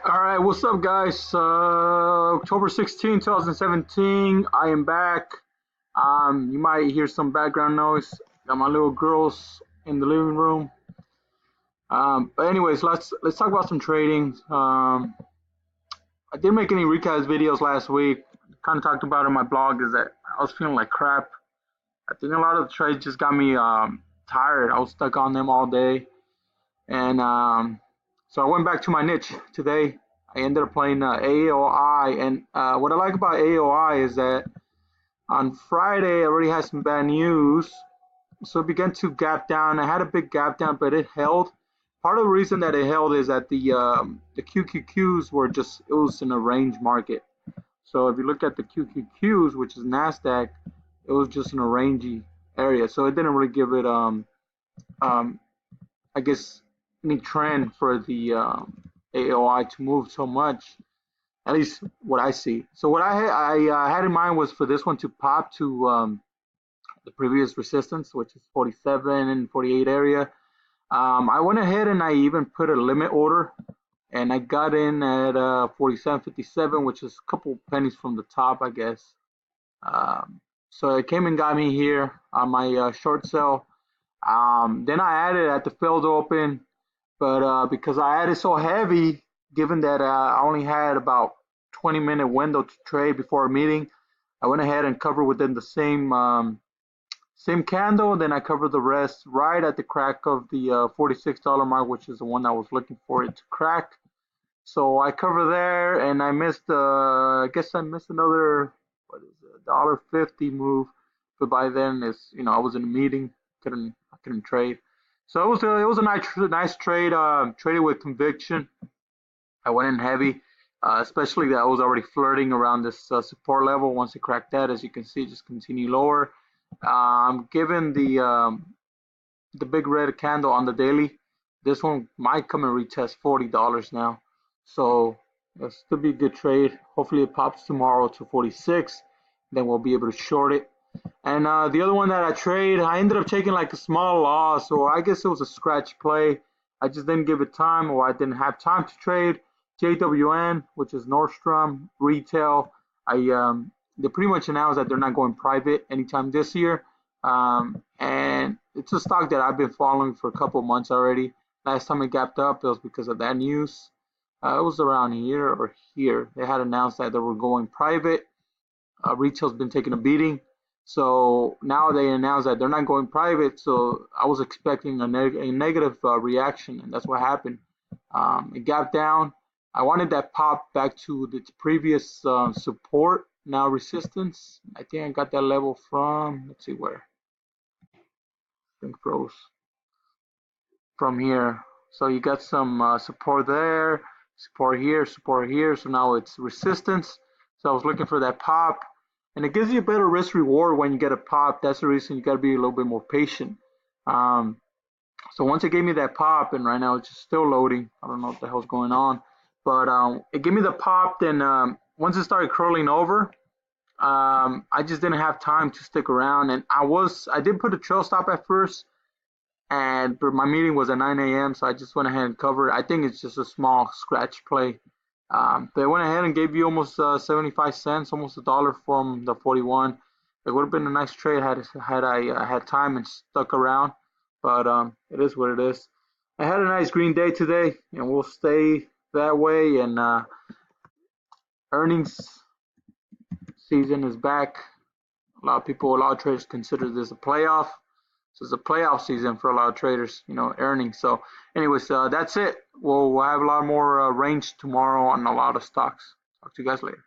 All right, what's up, guys? October 16, 2017. I am back. You might hear some background noise. Got my little girls in the living room. But anyways, let's talk about some trading. I didn't make any recast videos last week. Kind of talked about it on my blog is that I was feeling like crap. I think a lot of the trades just got me tired. I was stuck on them all day, and so I went back to my niche today. I ended up playing Aaoi, and what I like about Aaoi is that on Friday I already had some bad news, so it began to gap down. I had a big gap down, but it held. Part of the reason that it held is that the QQQs were just it was in a range market. So if you look at the QQQs, which is Nasdaq, it was just in a rangy area, so it didn't really give it um, I guess any trend for the AOI to move so much. At least what I see. So what I had in mind was for this one to pop to the previous resistance, which is 47 and 48 area. I went ahead and I even put a limit order, and I got in at 47.57, which is a couple pennies from the top, I guess. So it came and got me here on my short sell. Then I added at the failed open, but because I added so heavy, given that I only had about 20-minute window to trade before a meeting, I went ahead and covered within the same candle. Then I covered the rest right at the crack of the $46 mark, which is the one I was looking for it to crack. So I covered there, and I missed. I guess I missed another what is it, $1.50 move, but by then I was in a meeting, I couldn't trade. So it was a nice trade. Traded with conviction. I went in heavy, especially that I was already flirting around this support level. Once it cracked that, as you can see, just continue lower. Given the big red candle on the daily, this one might come and retest $40 now. So it'll still be a good trade. Hopefully it pops tomorrow to 46. Then we'll be able to short it. And the other one that I trade, I ended up taking like a small loss, or I guess it was a scratch play. I just didn't give it time, or I didn't have time to trade. JWN, which is Nordstrom retail. They pretty much announced that they're not going private anytime this year. And it's a stock that I've been following for a couple months already. Last time it gapped up, it was because of that news. It was around here or here. They had announced that they were going private. Retail's been taking a beating. So now they announced that they're not going private. So I was expecting a negative reaction, and that's what happened. It gapped down. I wanted that pop back to its previous support, now resistance. I think I got that level from, let's see where. I think froze from here. So you got some support there, support here, support here. So now it's resistance. So I was looking for that pop, and it gives you a better risk reward when you get a pop. That's the reason you got to be a little bit more patient. So once it gave me that pop, and right now it's just still loading. I don't know what the hell's going on, but it gave me the pop. Then once it started curling over, I just didn't have time to stick around, and I did put a trail stop at first, but my meeting was at 9 a.m. so I just went ahead and covered. I think it's just a small scratch play. They went ahead and gave you almost 75 cents, almost $1 from the 41. It would have been a nice trade had I had time and stuck around, but it is what it is. I had a nice green day today, and we'll stay that way. And earnings season is back. A lot of traders consider this a playoff. So it's a playoff season for a lot of traders, earnings. So anyways, that's it. We'll have a lot more range tomorrow on a lot of stocks. Talk to you guys later.